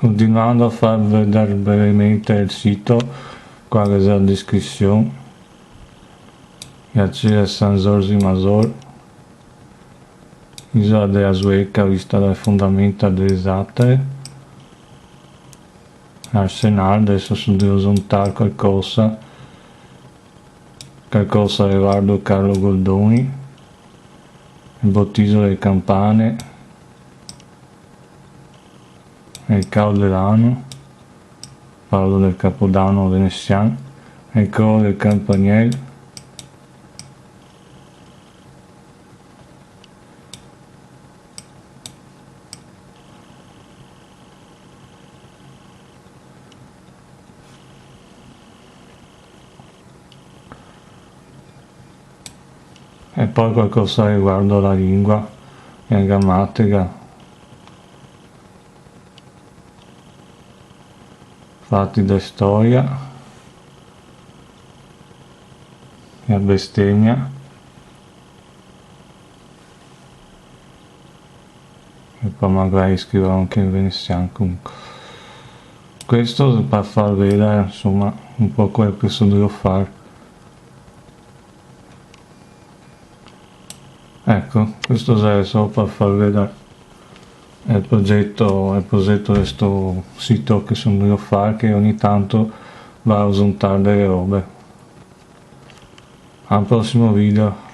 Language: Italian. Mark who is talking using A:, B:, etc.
A: Continuando a far vedere brevemente il sito, qua è la descrizione. E aqui San Jorge Mazor, Isola della Sueca vista dalle fondamenta dell'esate. Arsenal, adesso devo sontare qualcosa riguardo Carlo Goldoni, il battesimo delle campane, il Calderano, parlo del Capodanno veneziano, il coro del Campaniel, e poi qualcosa riguardo la lingua e la grammatica, fatti da storia e bestemmia, e poi magari scrivo anche in veneziano. Comunque questo per far vedere insomma un po' quello che devo fare. Ecco, questo serve solo per far vedere il progetto di questo sito che sono devo fare, che ogni tanto va a usuntare delle robe. Al prossimo video.